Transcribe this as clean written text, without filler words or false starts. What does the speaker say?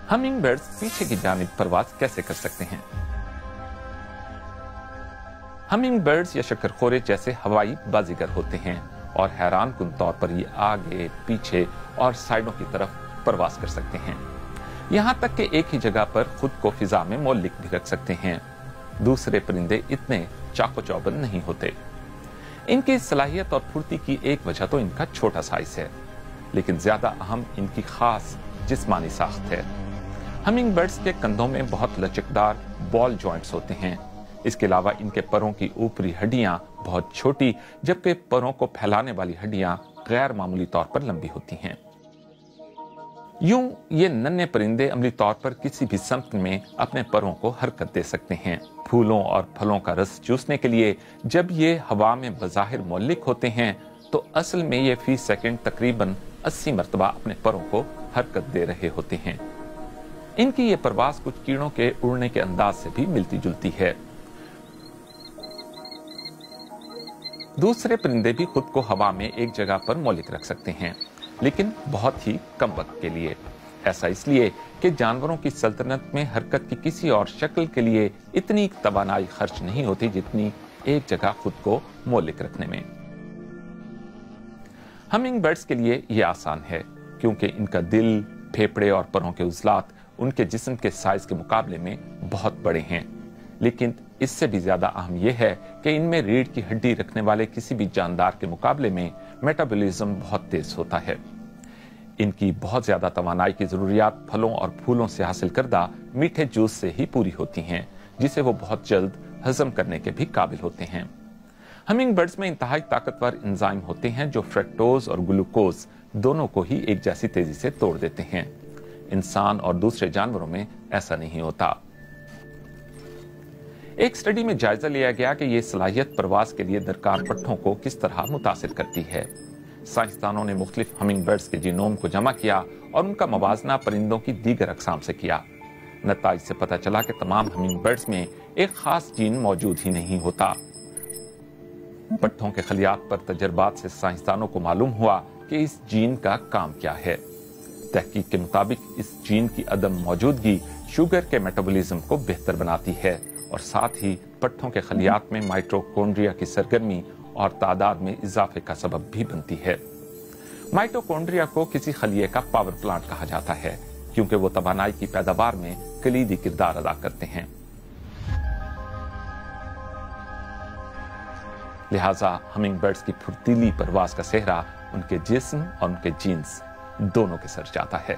Humming birds पीछे की जानिब परवाज कैसे कर सकते हैं? हमिंग बर्ड्स या शक्करखोरे जैसे हवाई बाजीगर होते हैं और हैरान कुन तौर पर ये आगे, पीछे और साइडों की तरफ परवाज कर सकते हैं। यहाँ तक कि एक ही जगह पर खुद को फिजा में मोल्लिक भी रख सकते हैं। दूसरे परिंदे इतने चाको चौबंद नहीं होते। इनकी सलाहियत और फुर्ती की एक वजह तो इनका छोटा साइज है, लेकिन ज्यादा अहम इनकी खास जिस्मानी साख्त है। हमिंग बर्ड्स के कंधों में बहुत लचकदार बॉल जॉइंट्स होते हैं। इसके अलावा इनके परों की ऊपरी हड्डियां बहुत छोटी, जबकि परों को फैलाने वाली हड्डियां गैर मामूली तौर पर लंबी होती हैं। यूं ये नन्हे परिंदे अमली तौर पर किसी भी समत में अपने परों को हरकत दे सकते हैं। फूलों और फलों का रस चूसने के लिए जब ये हवा में बज़ाहिर मोल्लिक होते हैं, तो असल में ये फी सेकंड तकरीबन 80 मरतबा अपने परों को हरकत दे रहे होते हैं। इनकी ये परवास कुछ कीड़ों के उड़ने के अंदाज से भी मिलती जुलती है। दूसरे परिंदे भी खुद को हवा में एक जगह पर मोल्लिक रख सकते हैं, लेकिन बहुत ही कम वक्त के लिए। ऐसा इसलिए कि जानवरों की सल्तनत में हरकत की किसी और शक्ल के लिए इतनी तवानाई खर्च नहीं होती जितनी एक जगह खुद को मोल्लिक रखने में। हमिंग बर्ड्स के लिए यह आसान है, क्योंकि इनका दिल, फेफड़े और परों के उजलात उनके जिस्म के साइज के मुकाबले में बहुत बड़े हैं। लेकिन इससे भी ज्यादा अहम यह है कि इनमें रीढ़ की हड्डी रखने वाले किसी भी जानदार के मुकाबले में मेटाबॉलिज्म बहुत तेज होता है। इनकी बहुत ज्यादा तवानाई की जरूरियात फलों और फूलों से हासिल करदा मीठे जूस से ही पूरी होती हैं, जिसे वो बहुत जल्द हजम करने के भी काबिल होते हैं। हमिंग बर्ड्स में इंतहाई ताकतवर एंजाइम होते हैं जो फ्रक्टोज और ग्लूकोज दोनों को ही एक जैसी तेजी से तोड़ देते हैं। इंसान और दूसरे जानवरों में ऐसा नहीं होता। एक स्टडी में जायजा लिया गया कि यह सलाहियत परवास के लिए दरकार पट्ठों को किस तरह मुतासिर करती है। साइंसदानों ने मुख्तलिफ हमिंग बर्ड्स के जीनोम को जमा किया और उनका मवाजना परिंदों की दीगर अकसाम से किया। नताइज से पता चला कि तमाम हमिंग बर्ड्स में एक खास जीन मौजूद ही नहीं होता। पट्ठों के खलियात पर तजर्बात से साइंसदानों को मालूम हुआ कि इस जीन का काम क्या है। तहकीक के मुताबिक इस जीन की अदम मौजूदगी शुगर के मेटाबॉलिज्म को बेहतर बनाती है और साथ ही पट्ठों के खलियात में माइटोकॉन्ड्रिया की सरगर्मी और तादाद में इजाफे का सबब भी बनती है। माइटोकॉन्ड्रिया को किसी खलिये का पावर प्लांट कहा जाता है, क्योंकि वो तवानाई की पैदावार में कलीदी किरदार अदा करते हैं। लिहाजा हमिंग बर्ड्स की फुर्तीली परवास का सेहरा उनके जिस्म और उनके जीन्स दोनों के सर जाता है।